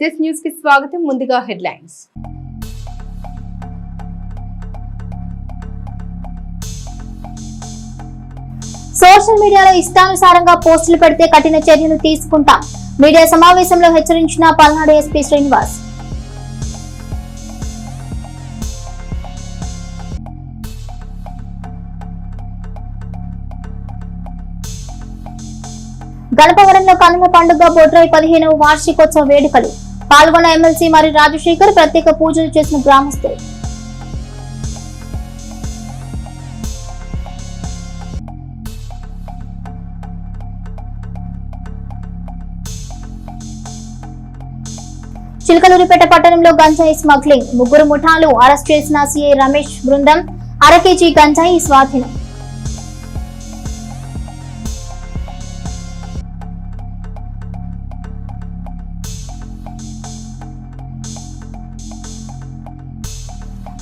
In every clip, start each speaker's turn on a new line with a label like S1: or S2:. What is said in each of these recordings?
S1: SS news కి స్వాగతం. ముందుగా హెడ్లైన్స్.
S2: సోషల్ మీడియాలో ఇష్టానుసారంగా పోస్టులు పెడితే కఠిన చర్యలు తీసుకుంటాం. మీడియా సమావేశంలో హెచ్చరించిన పల్నాడు ఎస్పీ శ్రీనివాస్. గణపవరంలో కన్నుల పండుగ బొడ్రాయి 15వ వార్షికోత్సవ వేడుకలు. పాల్గొన్న ఎమ్మెల్సీ మరి రాజశేఖర్, ప్రత్యేక పూజలు చేసిన గ్రామస్తులు. చిలకలూరిపేట పట్టణంలో గంజాయి స్మగ్లింగ్. 3 ముఠాలు అరెస్ట్ చేసిన సిఐ రమేష్ బృందం. 1/2 కేజీ గంజాయి స్వాధీనం.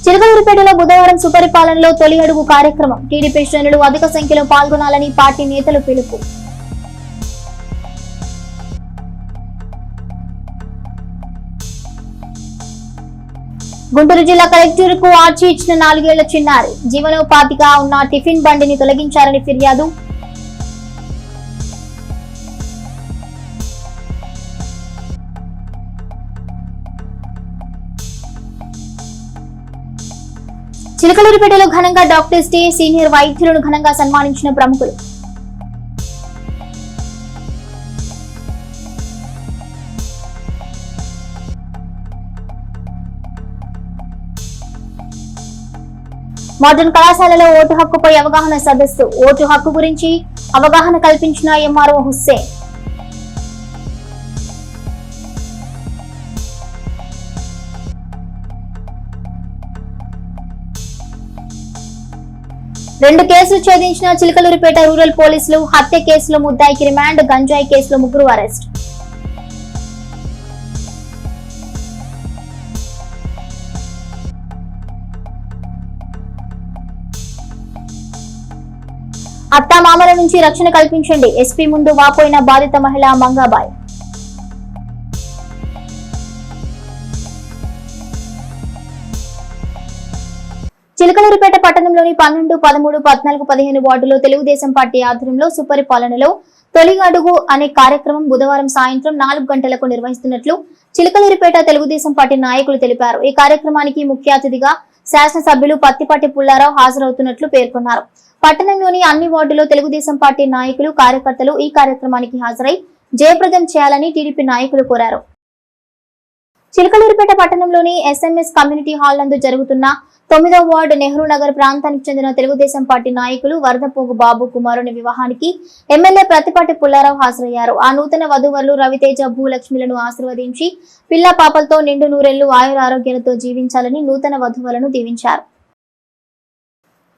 S2: చిలకలూరిపేటలో బుధవారం సుపరిపాలనలో తొలి అడుగు కార్యక్రమం. టీడీపీ శ్రేణులు అధిక సంఖ్యలో పాల్గొనాలని పార్టీ నేతలు పిలుపు. గుంటూరు జిల్లా కలెక్టర్ కు ఆర్చి ఇచ్చిన 4 ఏళ్ల చిన్నారి. జీవనోపాధిగా ఉన్న టిఫిన్ బండిని తొలగించారని ఫిర్యాదు. చిలకలూరిపేటలో ఘనంగా డాక్టర్స్ డే. సీనియర్ వైద్యులను ఘనంగా సన్మానించిన ప్రముఖులు. మోడర్న్ కళాశాలలో ఓటు హక్కుపై అవగాహన సదస్సు. ఓటు హక్కు గురించి అవగాహన కల్పించిన ఎంఆర్ఓ హుస్సేన్. రెండు కేసులు ఛేదించిన చిలకలూరిపేట రూరల్ పోలీసులు. హత్య కేసులో ముద్దాయికి రిమాండ్. గంజాయి కేసులో 3 అరెస్ట్. అత్తామామల నుంచి రక్షణ కల్పించండి. ఎస్పీ ముందు వాపోయిన బాధిత మహిళ మంగాబాయ్. చిలకలూరిపేట పట్టణంలోని 12, 13, 14, 15 వార్డులో తెలుగుదేశం పార్టీ ఆధ్వర్యంలో సుపరిపాలనలో తొలి అడుగు అనే కార్యక్రమం బుధవారం సాయంత్రం 4 గంటలకు నిర్వహిస్తున్నట్లు చిలకలూరిపేట తెలుగుదేశం పార్టీ నాయకులు తెలిపారు. ఈ కార్యక్రమానికి ముఖ్య అతిథిగా శాసనసభ్యులు పత్తిపాటి పుల్లారావు హాజరవుతున్నట్లు పేర్కొన్నారు. పట్టణంలోని అన్ని వార్డులో తెలుగుదేశం పార్టీ నాయకులు, కార్యకర్తలు ఈ కార్యక్రమానికి హాజరై జయప్రదం చేయాలని టీడీపీ నాయకులు కోరారు. చిలకలూరిపేట పట్టణంలోని ఎస్ఎంఎస్ కమ్యూనిటీ హాల్ నందు జరుగుతున్న 9వ వార్డు నెహ్రూ నగర్ ప్రాంతానికి చెందిన తెలుగుదేశం పార్టీ నాయకులు వరదపోగు బాబు కుమారుని వివాహానికి ఎమ్మెల్యే ప్రత్తిపాటి పుల్లారావు హాజరయ్యారు. ఆ నూతన వధూవరులు రవితేజ, భూలక్ష్మిలను ఆశీర్వదించి పిల్ల పాపలతో నిండు నూరెళ్లు ఆయుర ఆరోగ్యాలతో జీవించాలని నూతన వధువులను దీవించారు.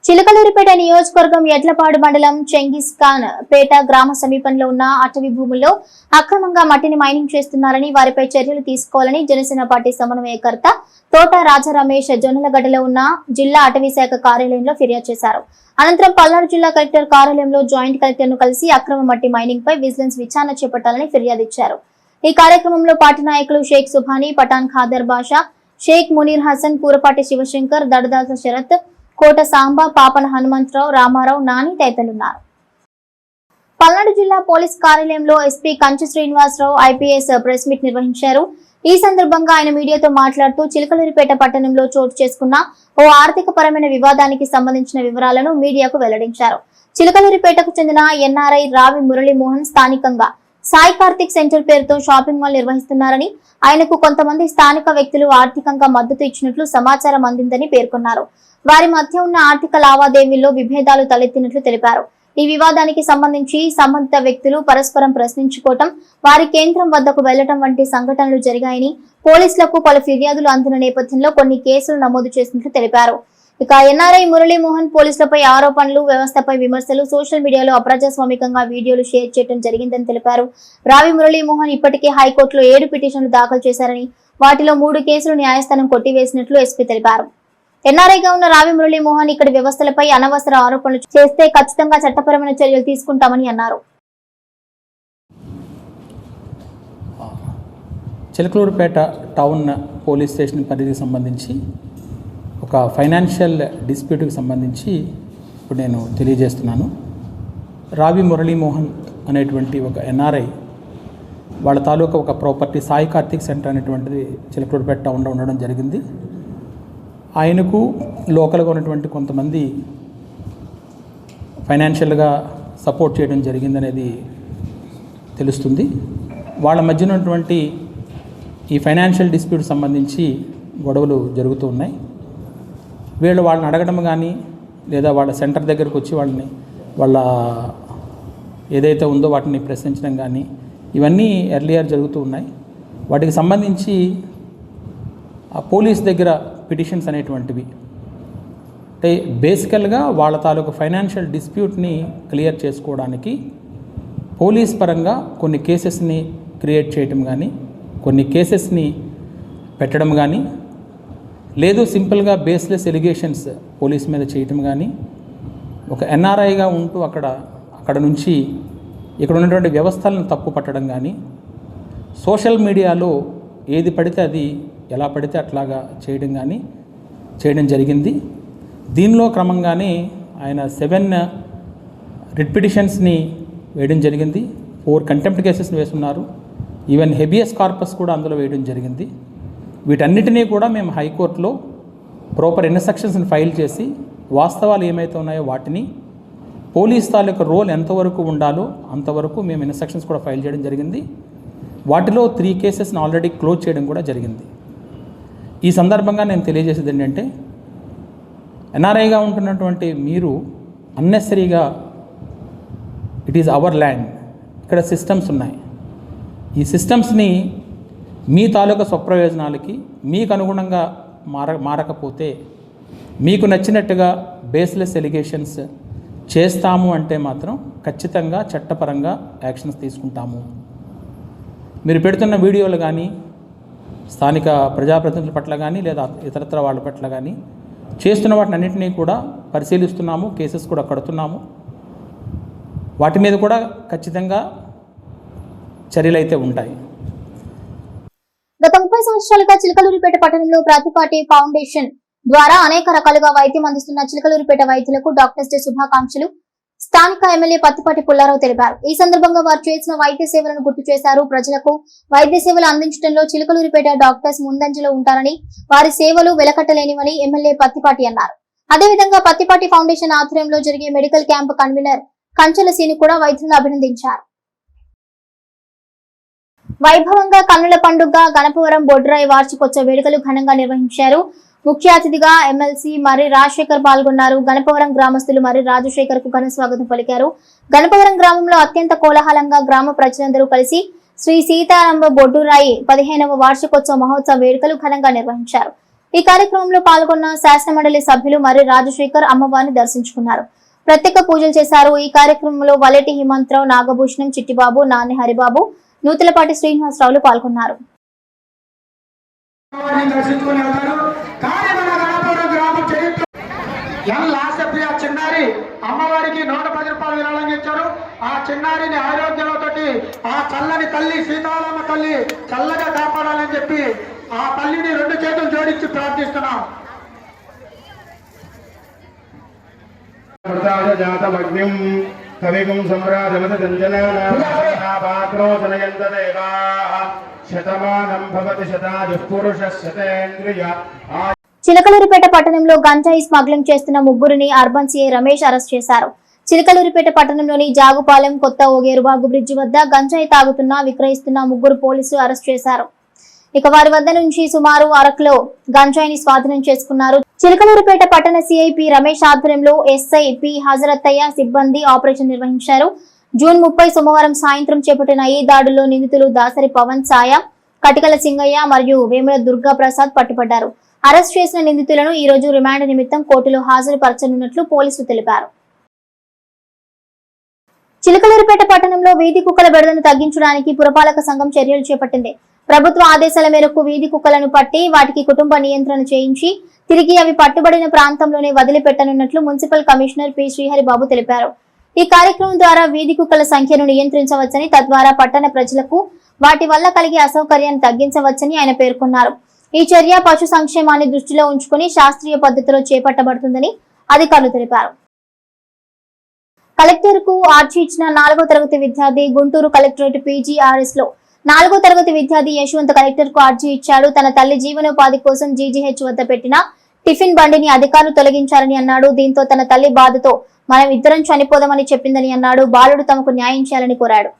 S2: చిలకలూరిపేట నియోజకవర్గం ఎడ్లపాడు మండలం చెంగిస్ ఖాన్ పేట గ్రామ సమీపంలో ఉన్న అటవీ భూముల్లో అక్రమంగా మట్టిని మైనింగ్ చేస్తున్నారని, వారిపై చర్యలు తీసుకోవాలని జనసేన పార్టీ సమన్వయకర్త తోట రాజా రమేష్ జొన్నలగడ్డలో ఉన్న జిల్లా అటవీ శాఖ కార్యాలయంలో ఫిర్యాదు చేశారు. అనంతరం పల్నాడు జిల్లా కలెక్టర్ కార్యాలయంలో జాయింట్ కలెక్టర్ ను కలిసి అక్రమ మట్టి మైనింగ్ పై విజిలెన్స్ విచారణ చేపట్టాలని ఫిర్యాదు ఇచ్చారు. ఈ కార్యక్రమంలో పార్టీ నాయకులు షేక్ సుభానీ, పఠాన్ ఖాదర్ బాషా, షేక్ మునీర్ హసన్, కూరపాటి శివశంకర్, దడదాస శరత్, కోట సాంబా, పాపన హనుమంతరావు, రామారావు, నాని తదితరులున్నారు. పల్నాడు జిల్లా పోలీస్ కార్యాలయంలో ఎస్పీ కంచు శ్రీనివాసరావు ఐపీఎస్ ప్రెస్ మీట్ నిర్వహించారు. ఈ సందర్భంగా ఆయన మీడియాతో మాట్లాడుతూ చిలకలూరిపేట పట్టణంలో చోటు చేసుకున్న ఓ ఆర్థిక పరమైన వివాదానికి సంబంధించిన వివరాలను మీడియాకు వెల్లడించారు. చిలకలూరిపేటకు చెందిన ఎన్ఆర్ఐ రావి మురళీమోహన్ స్థానికంగా సాయి కార్తిక్ సెంటర్ పేరుతో షాపింగ్ మాల్ నిర్వహిస్తున్నారని, ఆయనకు కొంతమంది స్థానిక వ్యక్తులు ఆర్థికంగా మద్దతు ఇచ్చినట్లు సమాచారం అందిందని పేర్కొన్నారు. వారి మధ్య ఉన్న ఆర్థిక లావాదేవీల్లో విభేదాలు తలెత్తినట్లు తెలిపారు. ఈ వివాదానికి సంబంధించి సంబంధిత వ్యక్తులు పరస్పరం ప్రశ్నించుకోవటం, వారి కేంద్రం వద్దకు వెళ్లటం వంటి సంఘటనలు జరిగాయని, పోలీసులకు పలు ఫిర్యాదులు అందుతున్న నేపథ్యంలో కొన్ని కేసులు నమోదు చేసినట్లు తెలిపారు. ఇక ఎన్ఆర్ఐ మురళీమోహన్ పోలీసులపై ఆరోపణలు, వ్యవస్థపై విమర్శలు, సోషల్ మీడియాలో అప్రజాస్వామికంగా వీడియోలు షేర్ చేయడం జరిగిందని తెలిపారు. రావి మురళీమోహన్ ఇప్పటికే హైకోర్టులో 7 పిటిషన్లు దాఖలు చేశారని, వాటిలో 3 కేసులు న్యాయస్థానం కొట్టివేసినట్లు ఎస్పీ తెలిపారు. ఎన్ఆర్ఐగా ఉన్న రావి మురళీమోహన్ ఇక్కడి వ్యవస్థలపై అనవసర ఆరోపణలు చేస్తే ఖచ్చితంగా చట్టపరమైన చర్యలు తీసుకుంటామని అన్నారు.
S3: చిలకలూరుపేట టౌన్ పోలీస్ స్టేషన్ పరిధికి సంబంధించి ఒక ఫైనాన్షియల్ డిస్ప్యూట్కి సంబంధించి ఇప్పుడు నేను తెలియజేస్తున్నాను. రావి మురళీమోహన్ అనేటువంటి ఒక ఎన్ఆర్ఐ వాళ్ళ తాలూకా ఒక ప్రాపర్టీ సాయి కార్తిక్ సెంటర్ అనేటువంటిది చిలకలూరుపేట టౌన్లో ఉండడం జరిగింది. ఆయనకు లోకల్గా ఉన్నటువంటి కొంతమంది ఫైనాన్షియల్గా సపోర్ట్ చేయడం జరిగిందనేది తెలుస్తుంది. వాళ్ళ మధ్య ఉన్నటువంటి ఈ ఫైనాన్షియల్ డిస్ప్యూట్ సంబంధించి గొడవలు జరుగుతూ ఉన్నాయి. వాళ్ళని అడగడం కానీ లేదా వాళ్ళ సెంటర్ దగ్గరకు వచ్చి వాళ్ళ ఏదైతే ఉందో వాటిని ప్రశ్నించడం కానీ ఇవన్నీ ఎర్లియర్ జరుగుతూ ఉన్నాయి. వాటికి సంబంధించి ఆ పోలీస్ దగ్గర పిటిషన్స్ అనేటువంటివి అంటే బేసికల్గా వాళ్ళ తాలూకు ఫైనాన్షియల్ డిస్ప్యూట్ని క్లియర్ చేసుకోవడానికి పోలీస్ పరంగా కొన్ని కేసెస్ని క్రియేట్ చేయటం కానీ కొన్ని కేసెస్ని పెట్టడం కానీ లేదు సింపుల్గా బేస్లెస్ ఎలిగేషన్స్ పోలీస్ మీద చేయటం కానీ ఒక ఎన్ఆర్ఐగా ఉంటూ అక్కడ నుంచి ఇక్కడ ఉన్నటువంటి వ్యవస్థలను తప్పు పట్టడం కానీ సోషల్ మీడియాలో ఏది పడితే అది ఎలా పడితే అట్లాగా చేయడం జరిగింది. దీనిలో క్రమంగానే ఆయన 7 రిట్ పిటిషన్స్ని వేయడం జరిగింది. 4 కంటెంప్ట్ కేసెస్ని వేస్తున్నారు. ఈవెన్ హెబియస్ కార్పస్ కూడా అందులో వేయడం జరిగింది. వీటన్నిటినీ కూడా మేము హైకోర్టులో ప్రాపర్ ఇన్స్ట్రక్షన్స్ని ఫైల్ చేసి వాస్తవాలు ఏమైతే ఉన్నాయో వాటిని పోలీస్ తాలూకు రోల్ ఎంతవరకు ఉండాలో అంతవరకు మేము ఇన్స్ట్రక్షన్స్ కూడా ఫైల్ చేయడం జరిగింది. వాటిలో 3 కేసెస్ని ఆల్రెడీ క్లోజ్ చేయడం కూడా జరిగింది. ఈ సందర్భంగా నేను తెలియజేసేది ఏంటంటే ఎన్ఆర్ఐగా ఉంటున్నటువంటి మీరు అన్నెసరీగా ఇట్ ఈజ్ అవర్ ల్యాండ్, ఇక్కడ సిస్టమ్స్ ఉన్నాయి. ఈ సిస్టమ్స్ని మీ తాలూకా స్వప్రయోజనాలకి మీకు అనుగుణంగా మారకపోతే మీకు నచ్చినట్టుగా బేస్లెస్ ఎలిగేషన్స్ చేస్తాము అంటే మాత్రం ఖచ్చితంగా చట్టపరంగా యాక్షన్స్ తీసుకుంటాము. మీరు పెడుతున్న వీడియోలు కానీ స్థానిక ప్రజాప్రతినిధుల పట్ల కానీ లేదా ఇతరత్ర వాళ్ళ పట్ల కానీ చేస్తున్న వాటిని అన్నింటినీ కూడా పరిశీలిస్తున్నాము, కేసెస్ కూడా కడుతున్నాము. వాటి మీద కూడా ఖచ్చితంగా చర్యలు అయితే ఉంటాయి.
S2: గత 30 సంవత్సరాలుగా చిలకలూరిపేట పట్టణంలో ప్రతిపాటి ఫౌండేషన్ ద్వారా అనేక రకాలుగా వైద్యం అందిస్తున్న చిలకలూరిపేట వైద్యులకు డాక్టర్స్ డే శుభాకాంక్షలు స్థానిక ఎమ్మెల్యే పత్తిపాటి పుల్లారావు తెలిపారు. ఈ సందర్భంగా వారు చేసిన వైద్య సేవలను గుర్తు చేశారు. ప్రజలకు వైద్య సేవలు అందించడంలో చిలకలూరిపేట డాక్టర్స్ ముందంజలో ఉంటారని, వారి సేవలు వెలకట్టలేనివని ఎమ్మెల్యే పత్తిపాటి అన్నారు. అదేవిధంగా పత్తిపాటి ఫౌండేషన్ ఆధ్వర్యంలో జరిగే మెడికల్ క్యాంప్ కన్వీనర్ కంచెల సీని కూడా వైద్యులను అభినందించారు. వైభవంగా కన్నుల పండుగ గణపవరం బొడ్రాయి వార్షికోత్సవ వేడుకలు ఘనంగా నిర్వహించారు. ముఖ్య అతిథిగా ఎమ్మెల్సీ మర్రి రాజశేఖర్ పాల్గొన్నారు. గణపవరం గ్రామస్తులు మర్రి రాజశేఖర్ కు ఘన స్వాగతం పలికారు. గణపవరం గ్రామంలో అత్యంత కోలాహలంగా గ్రామ ప్రజలందరూ కలిసి శ్రీ సీతారామ బొడ్డురాయి 15వ వార్షికోత్సవ మహోత్సవ వేడుకలు ఘనంగా నిర్వహించారు. ఈ కార్యక్రమంలో పాల్గొన్న శాసనమండలి సభ్యులు మర్రి రాజశేఖర్ అమ్మవారిని దర్శించుకున్నారు. ప్రత్యేక పూజలు చేశారు. ఈ కార్యక్రమంలో వలెటి హిమంతరావు, నాగభూషణం, చిట్టిబాబు, నాని హరిబాబు, నూతలపాటి శ్రీనివాసరావులు పాల్గొన్నారు.
S4: చిన్నారి అమ్మవారికి 110 రూపాయలు విరాళంగా ఇచ్చారు. ఆ చిన్నారిని ఆరోగ్యంతో ఆ చల్లని తల్లి సీతారామ తల్లి చల్లగా కాపాడాలని చెప్పి ఆ తల్లిని 2 చేతులు జోడించి ప్రార్థిస్తున్నాం. జాతమగ్నిం కవిగం సంరాజమత దంజనాపాత్రో జనయంత దేవా శతమానం భవతి శతాయుః పురుషః శతేంద్రియ.
S2: చిలకలూరిపేట పట్టణంలో గంజాయి స్మగ్లింగ్ చేస్తున్న ముగ్గురిని అర్బన్ సిఐ రమేష్ అరెస్ట్ చేశారు. చిలకలూరిపేట పట్టణంలోని జాగుపాలెం కొత్త ఓగేరుబాగు బ్రిడ్జి వద్ద గంజాయి తాగుతున్న విక్రయిస్తున్న ముగ్గురు పోలీసులు అరెస్ట్ చేశారు. ఇక వారి వద్ద నుంచి సుమారు 1 కిలో గంజాయిని స్వాధీనం చేసుకున్నారు. చిలకలూరిపేట పట్టణ సిఐ పి రమేష్ ఆధ్వర్యంలో ఎస్ఐ పి హజరత్తయ్య సిబ్బంది ఆపరేషన్ నిర్వహించారు. జూన్ 30 సోమవారం సాయంత్రం చేపట్టిన ఈ దాడుల్లో నిందితులు దాసరి పవన్, సాయ, కటికల సింగయ్య మరియు వేముల దుర్గా ప్రసాద్ పట్టుబడ్డారు. అరెస్ట్ చేసిన నిందితులను ఈ రోజు రిమాండ్ నిమిత్తం కోర్టులో హాజరుపరచనున్నట్లు పోలీసులు తెలిపారు. చిలకలూరిపేట పట్టణంలో వీధి కుక్కల బెడదను తగ్గించడానికి పురపాలక సంఘం చర్యలు చేపట్టింది. ప్రభుత్వ ఆదేశాల మేరకు వీధి కుక్కలను పట్టి వాటికి కుటుంబ నియంత్రణ చేయించి తిరిగి అవి పట్టుబడిన ప్రాంతంలోనే వదిలిపెట్టనున్నట్లు మున్సిపల్ కమిషనర్ పి శ్రీహరిబాబు తెలిపారు. ఈ కార్యక్రమం ద్వారా వీధి కుక్కల సంఖ్యను నియంత్రించవచ్చని, తద్వారా పట్టణ ప్రజలకు వాటి వల్ల కలిగే అసౌకర్యాన్ని తగ్గించవచ్చని ఆయన పేర్కొన్నారు. ఈ చర్య పశు సంక్షేమాన్ని దృష్టిలో ఉంచుకుని శాస్త్రీయ పద్ధతిలో చేపట్టబడుతుందని అధికారులు తెలిపారు. కలెక్టర్ కు ఆర్జీ ఇచ్చిన 4వ తరగతి విద్యార్థి గుంటూరు కలెక్టరేట్ పీజీఆర్ఎస్ లో 4వ తరగతి విద్యార్థి యశ్వంత్ కలెక్టర్ కు ఆర్జీ ఇచ్చాడు. తన తల్లి జీవనోపాధి కోసం జీజీహెచ్ వద్ద పెట్టిన టిఫిన్ బండిని అధికారులు తొలగించారని అన్నాడు. దీంతో తన తల్లి బాధతో మనం ఇద్దరం చనిపోదామని చెప్పిందని అన్నాడు. బాలుడు తమకు న్యాయం చేయాలని కోరాడు.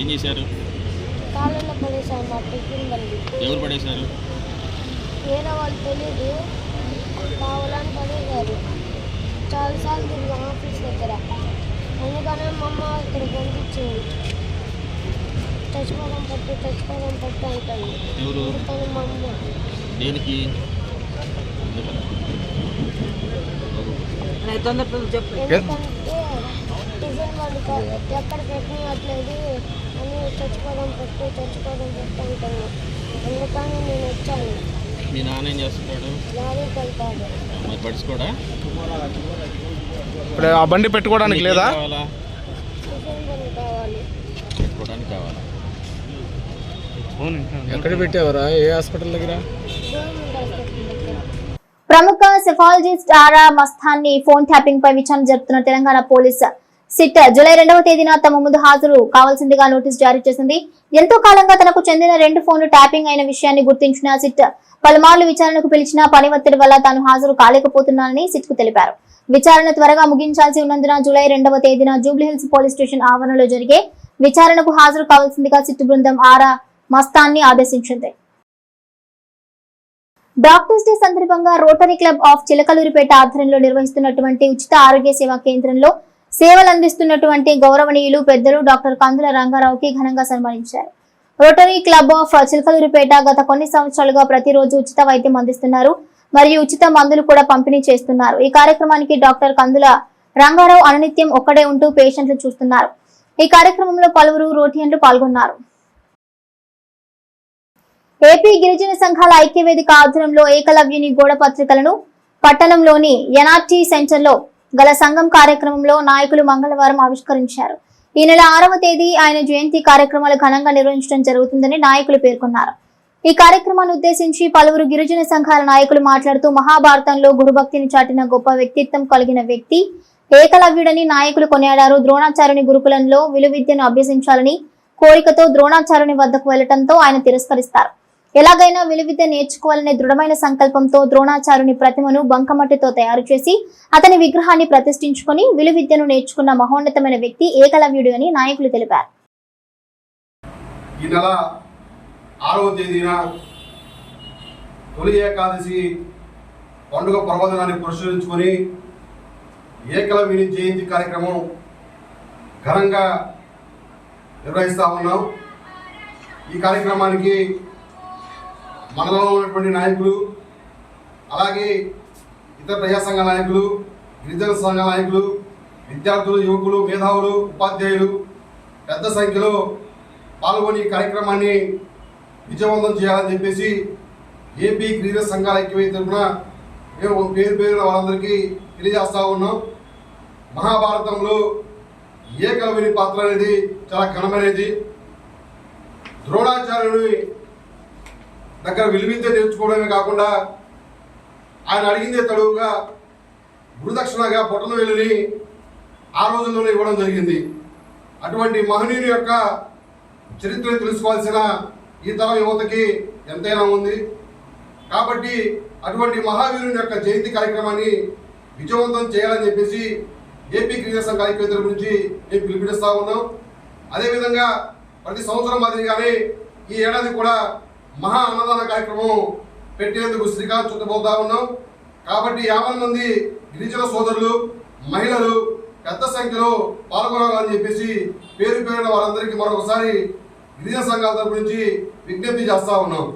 S5: ఏం చేశారు?
S6: కాలంలో పడేసారు మా టిఫిన్ బండి.
S5: ఎవరు పడేశారు?
S6: వేరే వాళ్ళు తెలియదు, కావాలని పడేశారు. చాలాసార్లు తిరిగి ఆఫీస్ దగ్గర, అందుకనే మా అమ్మ ఇక్కడ పంపించింది. చచ్చిపోవడం పట్టు అంటుంది.
S5: ఎవరు?
S6: అందుకని మా అమ్మ.
S5: దేనికి?
S6: ఎందుకంటే టిఫిన్ బండి ఎక్కడ పెట్టినట్లేదు అని చచ్చిపోవడం పట్టు అంటాను. అందుకని నేను వచ్చాను.
S5: మీ నాన్న ఏం చేస్తున్నాడు?
S6: లారీకి వెళ్తాడు.
S5: మరి పడుచుకోడా?
S7: ఇప్పుడు ఆ బండి పెట్టుకోవడానికి లేదా?
S6: టిఫిన్ బండి కావాలి.
S5: పెట్టుకోవడానికి కావాలా?
S7: ఎక్కడ పెట్టావరా? ఏ హాస్పిటల్ దగ్గర?
S6: గవర్నమెంట్ హాస్పిటల్ దగ్గర.
S2: ప్రముఖ సెఫాలజిస్ట్ ఆరా మస్తాన్ని ఫోన్ ట్యాపింగ్ పై విచారణ జరుపుతున్న తెలంగాణ పోలీస్ సిట్ జూలై 2వ తేదీన తమ ముందు హాజరు కావాల్సిందిగా నోటీసు జారీ చేసింది. ఎంతో కాలంగా తనకు చెందిన 2 ఫోన్లు ట్యాపింగ్ అయిన విషయాన్ని గుర్తించిన సిట్ పలుమార్లు విచారణకు పిలిచిన పని ఒత్తిడి వల్ల తాను హాజరు కాలేకపోతున్నానని సిట్ కు తెలిపారు. విచారణ త్వరగా ముగించాల్సి ఉన్నందున జూలై 2వ తేదీన జూబ్లీహిల్స్ పోలీస్ స్టేషన్ ఆవరణలో జరిగే విచారణకు హాజరు కావాల్సిందిగా సిట్ బృందం ఆరా మస్తాన్ని ఆదేశించింది. డాక్టర్స్ డే సందర్భంగా రోటరీ క్లబ్ ఆఫ్ చిలకలూరిపేట ఆధ్వర్యంలో నిర్వహిస్తున్నటువంటి ఉచిత ఆరోగ్య సేవా కేంద్రంలో సేవలు అందిస్తున్నటువంటి గౌరవనీయులు పెద్దలు డాక్టర్ కందుల రంగారావుకి ఘనంగా సన్మానించారు. రోటరీ క్లబ్ ఆఫ్ చిలకలూరిపేట గత కొన్ని సంవత్సరాలుగా ప్రతిరోజు ఉచిత వైద్యం అందిస్తున్నారు మరియు ఉచిత మందులు కూడా పంపిణీ చేస్తున్నారు. ఈ కార్యక్రమానికి డాక్టర్ కందుల రంగారావు అనునిత్యం ఒక్కడే ఉంటూ పేషెంట్లు చూస్తున్నారు. ఈ కార్యక్రమంలో పలువురు రోటియన్లు పాల్గొన్నారు. ఏపీ గిరిజన సంఘాల ఐక్యవేదిక ఆధ్వర్యంలో ఏకలవ్యుని గోడ పత్రికలను పట్టణంలోని ఎన్ఆర్టీ సెంటర్ లో గల సంఘం కార్యక్రమంలో నాయకులు మంగళవారం ఆవిష్కరించారు. ఈ నెల 6వ తేదీ ఆయన జయంతి కార్యక్రమాలు ఘనంగా నిర్వహించడం జరుగుతుందని నాయకులు పేర్కొన్నారు. ఈ కార్యక్రమాన్ని ఉద్దేశించి పలువురు గిరిజన సంఘాల నాయకులు మాట్లాడుతూ మహాభారతంలో గురుభక్తిని చాటిన గొప్ప వ్యక్తిత్వం కలిగిన వ్యక్తి ఏకలవ్యుడని నాయకులు కొనియాడారు. ద్రోణాచార్యుని గురుకులంలో విలువిద్యను అభ్యసించాలని కోరికతో ద్రోణాచార్యుని వద్దకు వెళ్లడంతో ఆయన తిరస్కరిస్తారు. ఎలాగైనా విలువిద్య నేర్చుకోవాలనే దృఢమైన సంకల్పంతో ద్రోణాచార్యుని ప్రతిమను బంకమట్టితో తయారు చేసి అతని విగ్రహాన్ని ప్రతిష్ఠించుకుని విలువిద్యను నేర్చుకున్న మహోన్నతమైన వ్యక్తి ఏకలవ్యుడు అని నాయకులు తెలిపారు.
S8: ఈ నెల 6వ తేదీన తొలి ఏకాదశి పండుగ పర్వదినాన్ని పురస్కరించుకొని ఏకలవ్యుని జయంతి కార్యక్రమం ఘనంగా నిర్వహిస్తూ ఉన్నాం. ఈ కార్యక్రమానికి మండలంలో ఉన్నటువంటి నాయకులు, అలాగే ఇతర ప్రజా సంఘ నాయకులు, గిరిజన సంఘ నాయకులు, విద్యార్థులు, యువకులు, మేధావులు, ఉపాధ్యాయులు పెద్ద సంఖ్యలో పాల్గొని ఈ కార్యక్రమాన్ని విజయవంతం చేయాలని చెప్పేసి ఏపీ గిరిజన సంఘాల ఐక్యవేదిక తరఫున మేము పేరున వాళ్ళందరికీ తెలియజేస్తూ ఉన్నాం. మహాభారతంలో ఏకలవ్యుని పాత్ర అనేది చాలా ఘనమైనది. ద్రోణాచార్యుని దగ్గర విలువిద్య నేర్చుకోవడమే కాకుండా ఆయన అడిగిందే తడువుగా గురుదక్షిణగా పొట్టన వెళ్ళి ఆ రోజుల్లోనే ఇవ్వడం జరిగింది. అటువంటి మహనీయుని యొక్క చరిత్రను తెలుసుకోవాల్సిన ఈ తరం యువతకి ఎంతైనా ఉంది. కాబట్టి అటువంటి మహావీరుని యొక్క జయంతి కార్యక్రమాన్ని విజయవంతం చేయాలని చెప్పేసి ఏపీ గిరిజన సంఘ ఐక్యవేదిక నుంచి మేము పిలుపునిస్తూ ఉన్నాం. అదేవిధంగా ప్రతి సంవత్సరం మాదిరిగానే ఈ ఏడాది కూడా మహా అన్నదాన కార్యక్రమం పెట్టేందుకు శ్రీకారం చుట్టబోతా ఉన్నాం. కాబట్టి 50 మంది గిరిజన సోదరులు, మహిళలు పెద్ద సంఖ్యలో పాల్గొనాలని చెప్పేసి పేరున వారందరికీ మరొకసారి గిరిజన సంఘాల తరపు నుంచి విజ్ఞప్తి చేస్తా ఉన్నాం.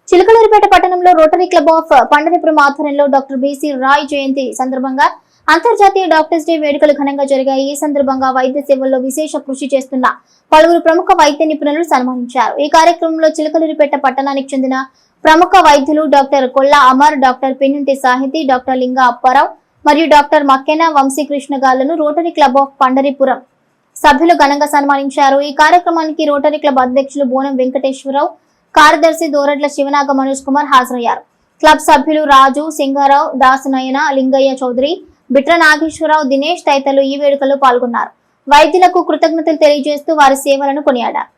S2: చిలకలూరిపేట పట్టణంలో రోటరీ క్లబ్ ఆఫ్ పండరిపురం ఆధ్వర్యంలో డాక్టర్ బీసీ రాయ్ జయంతి సందర్భంగా అంతర్జాతీయ డాక్టర్స్ డే వేడుకలు ఘనంగా జరిగాయి. ఈ సందర్భంగా వైద్య సేవల్లో విశేష కృషి చేస్తున్న పలువురు ప్రముఖ వైద్య నిపుణులను సన్మానించారు. ఈ కార్యక్రమంలో చిలకలూరిపేట పట్టణానికి చెందిన ప్రముఖ వైద్యులు doctor Kolla Amar, doctor Pinnunti Sahithi, doctor Linga Apparao మరియు డాక్టర్ మక్కెన వంశీకృష్ణ గాళ్లను రోటరీ క్లబ్ ఆఫ్ పండరీపురం సభ్యులు ఘనంగా సన్మానించారు. ఈ కార్యక్రమానికి రోటరీ క్లబ్ అధ్యక్షులు బోనం వెంకటేశ్వరరావు, కార్యదర్శి దోరడ్ల శివనాగ మనోజ్ కుమార్ హాజరయ్యారు. క్లబ్ సభ్యులు రాజు, సింగారావు, దాసనయన, లింగయ్య చౌదరి, బిట్ర నాగేశ్వరరావు, దినేష్ తదితరులు ఈ వేడుకలో పాల్గొన్నారు. వైద్యులకు కృతజ్ఞతలు తెలియజేస్తూ వారి సేవలను కొనియాడారు.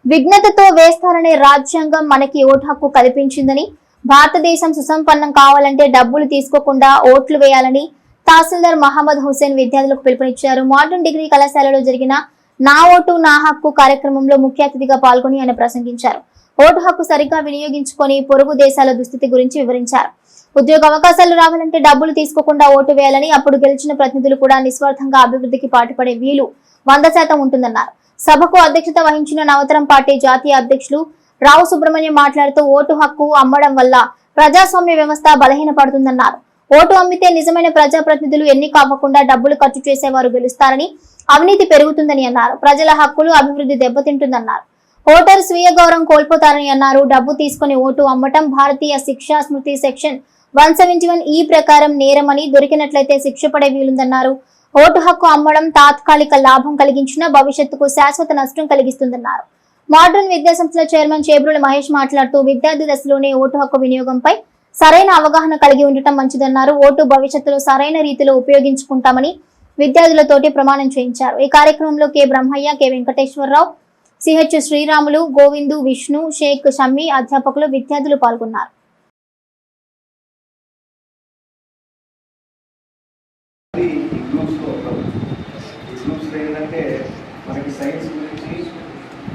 S2: విఘ్నతతో వేస్తారనే రాజ్యాంగం మనకి ఓటు హక్కు కల్పించిందని, భారతదేశం సుసంపన్నం కావాలంటే డబ్బులు తీసుకోకుండా ఓట్లు వేయాలని తహసీల్దార్ మహమ్మద్ హుసేన్ విద్యార్థులకు పిలుపునిచ్చారు. మోడర్న్ డిగ్రీ కళాశాలలో జరిగిన నా ఓటు నా హక్కు కార్యక్రమంలో ముఖ్య అతిథిగా పాల్గొని ఆయన ప్రసంగించారు. ఓటు హక్కు సరిగ్గా వినియోగించుకొని పొరుగు దేశాల దుస్థితి గురించి వివరించారు. ఉద్యోగ అవకాశాలు రావాలంటే డబ్బులు తీసుకోకుండా ఓటు వేయాలని, అప్పుడు గెలిచిన ప్రతినిధులు కూడా నిస్వార్థంగా అభివృద్ధికి పాటుపడే వీలు 100% ఉంటుందన్నారు. సభకు అధ్యక్షత వహించిన నవతరం పార్టీ జాతీయ అధ్యక్షులు రావు సుబ్రహ్మణ్యం మాట్లాడుతూ ఓటు హక్కు అమ్మడం వల్ల ప్రజాస్వామ్య వ్యవస్థ బలహీనపడుతుందన్నారు. ఓటు అమ్మితే నిజమైన ప్రజాప్రతినిధులు ఎన్నిక అవ్వకుండా డబ్బులు ఖర్చు చేసేవారు గెలుస్తారని, అవినీతి పెరుగుతుందని అన్నారు. ప్రజల హక్కులు, అభివృద్ధి దెబ్బతింటుందన్నారు. ఓటరు స్వీయ గౌరవం కోల్పోతారని అన్నారు. డబ్బు తీసుకుని ఓటు అమ్మటం భారతీయ శిక్షా స్మృతి సెక్షన్ 171 ప్రకారం నేరమని, దొరికినట్లయితే శిక్ష పడే వీలుందన్నారు. ఓటు హక్కు అమ్మడం తాత్కాలిక లాభం కలిగించిన భవిష్యత్తుకు శాశ్వత నష్టం కలిగిస్తుందన్నారు. మోడర్న్ విద్యాసంస్థల చైర్మన్ చేబ్రుల మహేష్ మాట్లాడుతూ విద్యార్థి దశలోనే ఓటు హక్కు వినియోగంపై సరైన అవగాహన కలిగి ఉండటం మంచిదన్నారు. ఓటు భవిష్యత్తులో సరైన రీతిలో ఉపయోగించుకుంటామని విద్యార్థులతోటి ప్రమాణం చేయించారు. ఈ కార్యక్రమంలో K Brahmayya, K Venkateswararao, CH Sriramulu, Govindu, Vishnu, Sheikh Shammi, అధ్యాపకులు, విద్యార్థులు పాల్గొన్నారు.
S9: మనకి సైన్స్ గురించి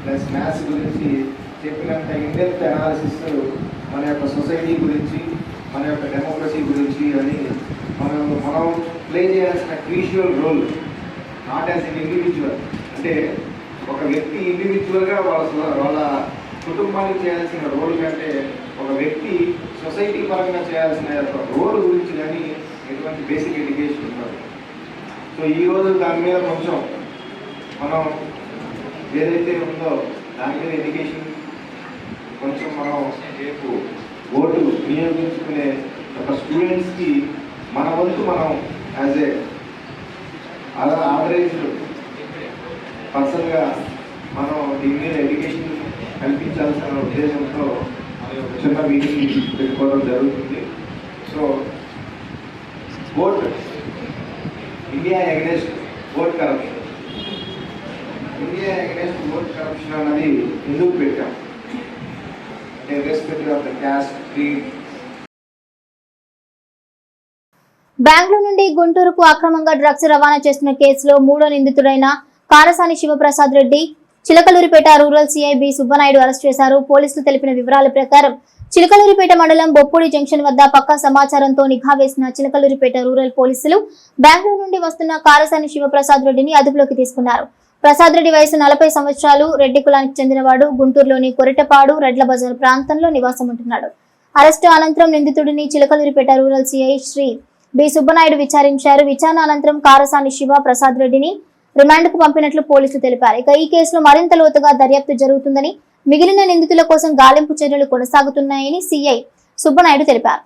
S9: ప్లస్ మ్యాథ్స్ గురించి చెప్పినంత ఇన్డెప్త్ అనాలిసిస్ మన యొక్క సొసైటీ గురించి, మన యొక్క డెమోక్రసీ గురించి అని మనం ప్లే చేయాల్సిన crucial role, not as an individual. అంటే ఒక వ్యక్తి ఇండివిజువల్గా వాళ్ళ కుటుంబానికి చేయాల్సిన రోల్ కంటే ఒక వ్యక్తి సొసైటీ పరంగా చేయాల్సిన రోల్ గురించి కానీ ఎటువంటి బేసిక్ ఎడ్యుకేషన్ ఉన్నది. సో ఈరోజు దాని మీద కొంచెం మనం ఏదైతే ఉందో దాని మీద ఎడ్యుకేషన్ కొంచెం మనం రేపు ఓటు వినియోగించుకునే ఒక స్టూడెంట్స్కి మన వంతు మనం యాజ్ ఏ ఆథరైజ్డ్ పర్సన్గా మనం దీని మీద ఎడ్యుకేషన్ కల్పించాల్సిన ఉద్దేశంతో చిన్న మీటింగ్ పెట్టుకోవడం జరుగుతుంది. So vote India against vote corruption, India against vote corruption అన్నది ఎందుకు పెట్టాం అంటే respect of the caste, creed.
S2: Bengaluru నుండి గుంటూరుకు అక్రమంగా డ్రగ్స్ రవాణా చేస్తున్న కేసులో 3వ నిందితుడైన Karasani Shivaprasad Reddy Chilakaluripet rural CI B Subbanaidu arrest చేశారు. పోలీసులు తెలిపిన వివరాల ప్రకారం చిలకలూరిపేట మండలం బొప్పూడి జంక్షన్ వద్ద పక్కా సమాచారంతో నిఘా వేసిన చిలకలూరిపేట రూరల్ పోలీసులు బెంగళూరు నుండి వస్తున్న కారసాని శివప్రసాద్ రెడ్డిని అదుపులోకి తీసుకున్నారు. ప్రసాద్ రెడ్డి వయసు 40 సంవత్సరాలు, రెడ్డి కులానికి చెందినవాడు. గుంటూరులోని కొరటపాడు, రెడ్ల బజార్ ప్రాంతంలో నివాసం ఉంటున్నాడు. అరెస్టు అనంతరం నిందితుడిని Chilakaluripet rural CI Shri B Subbanaidu విచారించారు. విచారణ అనంతరం కారసాని శివ ప్రసాద్ రెడ్డిని రిమాండ్ కు పంపినట్లు పోలీసులు తెలిపారు. ఇక ఈ కేసులో మరింత లోతుగా దర్యాప్తు జరుగుతుందని, మిగిలిన నిందితుల కోసం గాలింపు చర్యలు కొనసాగుతున్నాయని సిఐ సుబ్బనాయుడు తెలిపారు.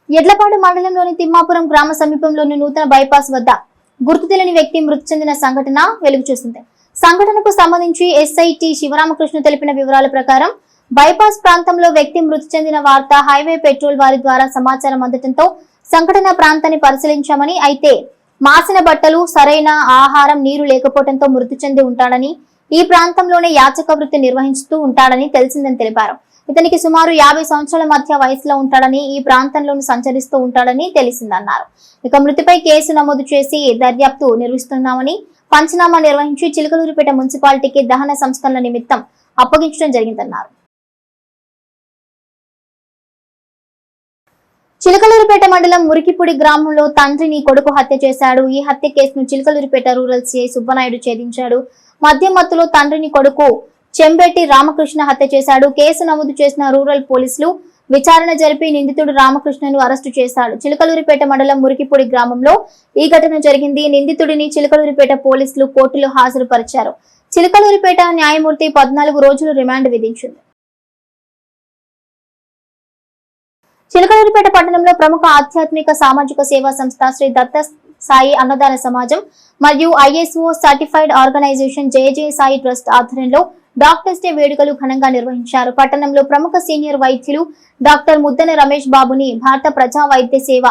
S2: ఎడ్లపాడు మండలంలోని తిమ్మాపురం గ్రామ సమీపంలోని నూతన బైపాస్ వద్ద గుర్తు తెలియని వ్యక్తి మృతి చెందిన సంఘటన వెలుగు చూసింది. సంఘటనకు సంబంధించి ఎస్ఐ టి శివరామకృష్ణ తెలిపిన వివరాల ప్రకారం బైపాస్ ప్రాంతంలో వ్యక్తి మృతి చెందిన వార్త హైవే పెట్రోల్ వారి ద్వారా సమాచారం అందడంతో సంఘటన ప్రాంతాన్ని పరిశీలించామని, అయితే మాసిన బట్టలు, సరైన ఆహారం, నీరు లేకపోవడంతో మృతి చెంది ఉంటాడని, ఈ ప్రాంతంలోనే యాచక వృత్తి నిర్వహిస్తూ ఉంటాడని తెలిసిందని తెలిపారు. ఇతనికి సుమారు 50 సంవత్సరాల మధ్య వయసులో ఉంటాడని, ఈ ప్రాంతంలోనూ సంచరిస్తూ ఉంటాడని తెలిసిందన్నారు. ఇక మృతిపై కేసు నమోదు చేసి దర్యాప్తు నిర్వహిస్తున్నామని, పంచనామా నిర్వహించి చిలకలూరిపేట మున్సిపాలిటీకి దహన సంస్కరణ నిమిత్తం అప్పగించడం జరిగిందన్నారు. చిలకలూరిపేట మండలం మురికిపూడి గ్రామంలో తండ్రిని కొడుకు హత్య చేశాడు. ఈ హత్య కేసును చిలకలూరిపేట రూరల్ సిఐ సుబ్బనాయుడు ఛేదించాడు. మద్యం మత్తులో తండ్రిని కొడుకు చెంబెట్టి రామకృష్ణ హత్య చేశాడు. కేసు నమోదు చేసిన రూరల్ పోలీసులు విచారణ జరిపి నిందితుడు రామకృష్ణను అరెస్టు చేశాడు. చిలకలూరిపేట మండలం మురికిపూడి గ్రామంలో ఈ ఘటన జరిగింది. నిందితుడిని చిలకలూరిపేట పోలీసులు కోర్టులో హాజరుపరిచారు. చిలకలూరిపేట న్యాయమూర్తి 14 రోజులు రిమాండ్ విధించింది. చిలకలూరిపేట పట్టణంలో ప్రముఖ ఆధ్యాత్మిక సామాజిక సేవా సంస్థ శ్రీ దత్త సాయి అన్నదాన సమాజం మరియు ISO సర్టిఫైడ్ ఆర్గనైజేషన్ జయ సాయి ట్రస్ట్ ఆధ్వర్యంలో డాక్టర్స్ డే వేడుకలు ఘనంగా నిర్వహించారు. పట్టణంలో ప్రముఖ సీనియర్ వైద్యులు డాక్టర్ ముద్దన రమేష్ బాబుని భారత ప్రజా వైద్య సేవ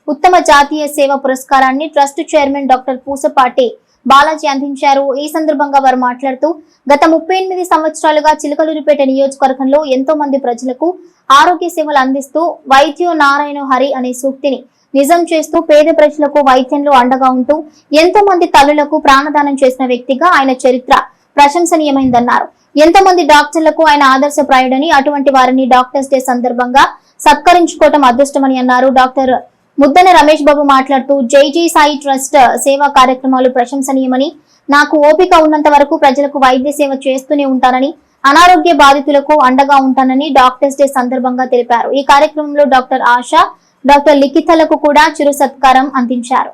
S2: ఉత్తమ జాతీయ సేవ పురస్కారాన్ని trust chairman doctor Pusapati Balaji అందించారు. ఈ సందర్భంగా వారు మాట్లాడుతూ గత 38 సంవత్సరాలుగా చిలకలూరిపేట నియోజకవర్గంలో ఎంతో మంది ప్రజలకు ఆరోగ్య సేవలు అందిస్తూ వైద్యో నారాయణ హరి అనే సూక్తిని నిజం చేస్తూ పేద ప్రజలకు వైద్యంలో అండగా ఉంటూ ఎంతో మంది తల్లులకు ప్రాణదానం చేసిన వ్యక్తిగా ఆయన చరిత్ర ప్రశంసనీయమైందన్నారు. ఎంతో మంది డాక్టర్లకు ఆయన ఆదర్శప్రాయుడని, అటువంటి వారిని డాక్టర్స్ డే సందర్భంగా సత్కరించుకోవటం అదృష్టమని అన్నారు. డాక్టర్ ముద్దన రమేష్ బాబు మాట్లాడుతూ జై సాయి ట్రస్ట్ సేవా కార్యక్రమాలు ప్రశంసనీయమని, నాకు ఓపిక ఉన్నంత వరకు ప్రజలకు వైద్య సేవ చేస్తూనే ఉంటానని, అనారోగ్య బాధితులకు అండగా ఉంటానని డాక్టర్స్ డే సందర్భంగా తెలిపారు. ఈ కార్యక్రమంలో డాక్టర్ ఆశా, డాక్టర్ లిఖితలకు కూడా చిరు సత్కారం అందించారు.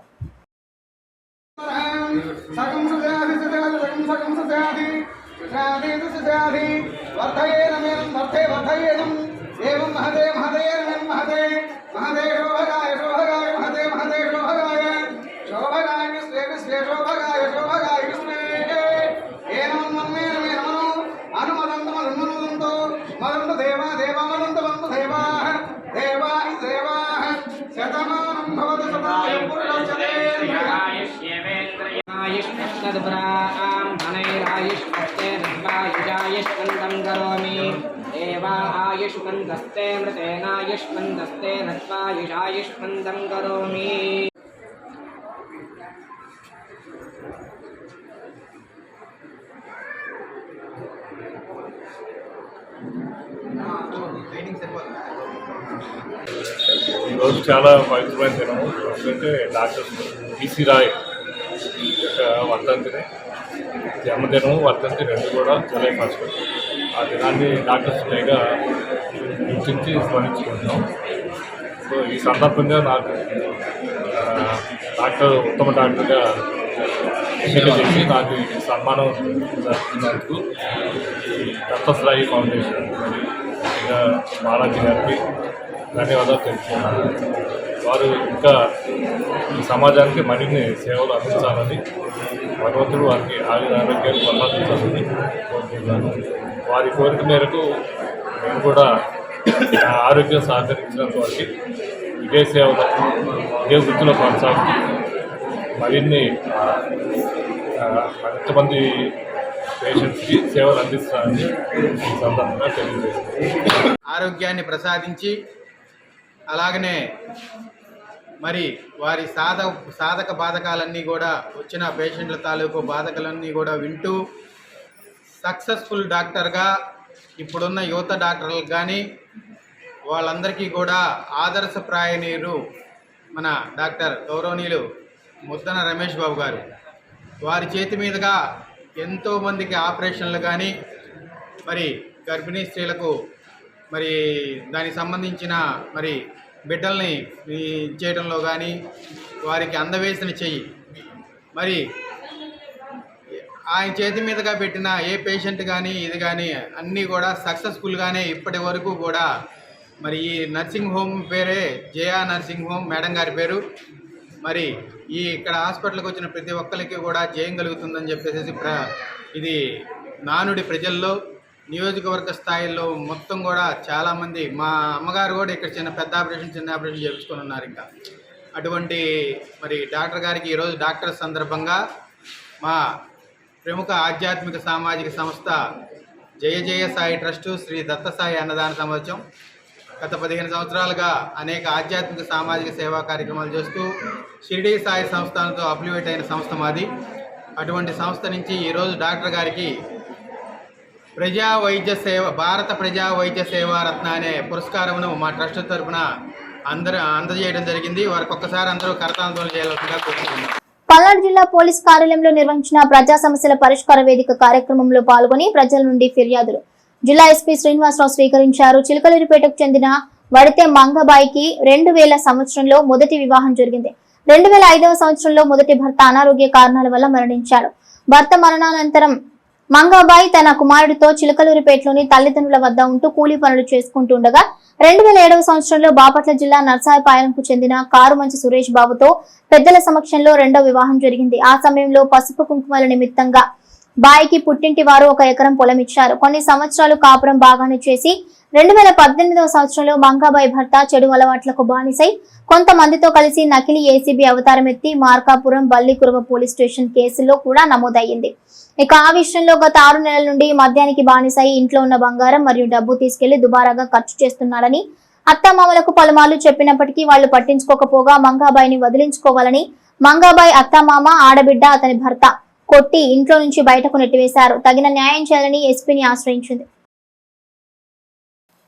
S10: ఆయుష్మందస్తే మృతేనాయుష్మందస్తే నత్వాయుషాయుష్మందం కరోమి.
S11: ఈరోజు చాలా పవిత్రమైన దినం. ఎందుకంటే డాక్టర్ బీసీ రాయ్ యొక్క వర్ధంతిని, జన్మదినం వర్ధంతి రెండు కూడా జూలై 1. ఆ దినాన్ని డాక్టర్స్ డేగా గుర్తించి స్మరించుకుంటున్నాం. సో ఈ సందర్భంగా నాకు ఉత్తమ డాక్టర్గా ఎన్నిక చేసి నాకు ఈ సన్మానం జరుపుతున్నందుకు దత్త సాయి ఫౌండేషన్ ఇంకా బాలాజీ గారికి ధన్యవాదాలు తెలుపుతున్నాను. వారు ఇంకా ఈ సమాజానికి మరిన్ని సేవలు అందించాలని, భగవంతుడు వారికి ఆరోగ్యాన్ని కొనసాగించాలని కోరుకుంటున్నాను. వారి కోరిక మేరకు నేను కూడా ఆరోగ్యం సహకరించినంత వరకు ఇదే సేవలో, ఇదే వృత్తిలో కొనసాగుతూ మరిన్ని ఎంతమంది పేషెంట్స్కి సేవలు అందిస్తారని ఈ సందర్భంగా తెలియజేస్తుంది.
S12: ఆరోగ్యాన్ని ప్రసాదించి అలాగనే మరి వారి సాధక బాధకాలన్నీ కూడా వచ్చిన పేషెంట్ల తాలూకు బాధకాలన్నీ కూడా వింటూ సక్సెస్ఫుల్ డాక్టర్గా ఇప్పుడున్న యువత డాక్టర్లకు కానీ వాళ్ళందరికీ కూడా ఆదర్శప్రాయనీయులు మన డాక్టర్ గౌరవనీయులు ముద్దన రమేష్ బాబు గారు. వారి చేతి మీదుగా ఎంతోమందికి ఆపరేషన్లు కానీ, మరి గర్భిణీ స్త్రీలకు మరి దానికి సంబంధించిన మరి బిడ్డల్ని చేయడంలో కానీ, వారికి అందవేసిన చెయ్యి మరి ఆయన చేతి మీదుగా పెట్టిన ఏ పేషెంట్ కానీ ఇది కానీ అన్నీ కూడా సక్సెస్ఫుల్గానే ఇప్పటి వరకు కూడా. మరి ఈ నర్సింగ్ హోమ్ పేరే జయా నర్సింగ్ హోమ్, మేడం గారి పేరు. మరి ఇక్కడ హాస్పిటల్కి వచ్చిన ప్రతి ఒక్కరికి కూడా జయం కలుగుతుందని చెప్పేసి ఇది నానుడి ప్రజల్లో, నియోజకవర్గ స్థాయిలో మొత్తం కూడా చాలామంది, మా అమ్మగారు కూడా ఇక్కడ చిన్న ఆపరేషన్ చేయించుకొని ఉన్నారు. ఇంకా అటువంటి మరి డాక్టర్ గారికి ఈరోజు డాక్టర్ సందర్భంగా మా ప్రముఖ ఆధ్యాత్మిక సామాజిక సంస్థ జయ సాయి ట్రస్టు శ్రీ దత్త సాయి అన్నదాన సమాజం గత 15 సంవత్సరాలుగా అనేక ఆధ్యాత్మిక సామాజిక సేవా కార్యక్రమాలు చేస్తూ షిరిడీ సాయి సంస్థలతో అఫిలియేట్ అయిన సంస్థ మాది. అటువంటి సంస్థ నుంచి ఈరోజు డాక్టర్ గారికి ప్రజా వైద్య సేవ, భారత ప్రజా వైద్య సేవా రత్న అనే పురస్కారమును మా ట్రస్ట్ తరఫున అందజేయడం జరిగింది. వారికి ఒక్కసారి అందరూ కరతాందోళన చేయాల్సిందిగా కోరుతున్నాం.
S2: పల్నాడు జిల్లా పోలీస్ కార్యాలయంలో నిర్వహించిన ప్రజా సమస్యల పరిష్కార వేదిక కార్యక్రమంలో పాల్గొని ప్రజల నుండి ఫిర్యాదులు జిల్లా ఎస్పీ శ్రీనివాసరావు స్వీకరించారు. చిలకలూరిపేటకు చెందిన వడితే మంగబాయికి 2000 సంవత్సరంలో మొదటి వివాహం జరిగింది. 2005వ సంవత్సరంలో మొదటి భర్త అనారోగ్య కారణాల వల్ల మరణించాడు. భర్త మరణానంతరం మంగాబాయి తన కుమారుడితో చిలకలూరిపేటలోని తల్లిదండ్రుల వద్ద ఉంటూ కూలీ పనులు చేసుకుంటుండగా 2007వ సంవత్సరంలో బాపట్ల జిల్లా నర్సాయపాలెంకు చెందిన కారుమంచి సురేష్ బాబుతో పెద్దల సమక్షంలో రెండో వివాహం జరిగింది. ఆ సమయంలో పసుపు కుంకుమల నిమిత్తంగా బాయికి పుట్టింటి వారు 1 ఎకరం పొలం ఇచ్చారు. కొన్ని సంవత్సరాలు కాపురం బాగానే చేసి 2018వ సంవత్సరంలో మంగాబాయి భర్త చెడు అలవాట్లకు బానిసై కొంతమందితో కలిసి నకిలీ ఏసీబీ అవతారం ఎత్తి మార్కాపురం బల్లికురవ పోలీస్ స్టేషన్ కేసుల్లో కూడా నమోదయ్యింది. ఇక ఆ విషయంలో గత 6 నెలల నుండి మద్యానికి బానిసై ఇంట్లో ఉన్న బంగారం మరియు డబ్బు తీసుకెళ్లి దుబారాగా ఖర్చు చేస్తున్నాడని అత్తామామలకు పలుమార్లు చెప్పినప్పటికీ వాళ్లు పట్టించుకోకపోగా మంగాబాయిని వదిలించుకోవాలని మంగాబాయి అత్తామామ, ఆడబిడ్డ, అతని భర్త కొట్టి ఇంట్లో నుంచి బయటకు నెట్టివేశారు. తగిన న్యాయం చేయాలని ఎస్పీని ఆశ్రయించింది.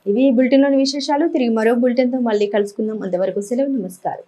S1: ఇవి బులెటిన్లోని విశేషాలు. తిరిగి మరో బులెటిన్తో మళ్ళీ కలుసుకుందాం. అంతవరకు సెలవు. నమస్కారం.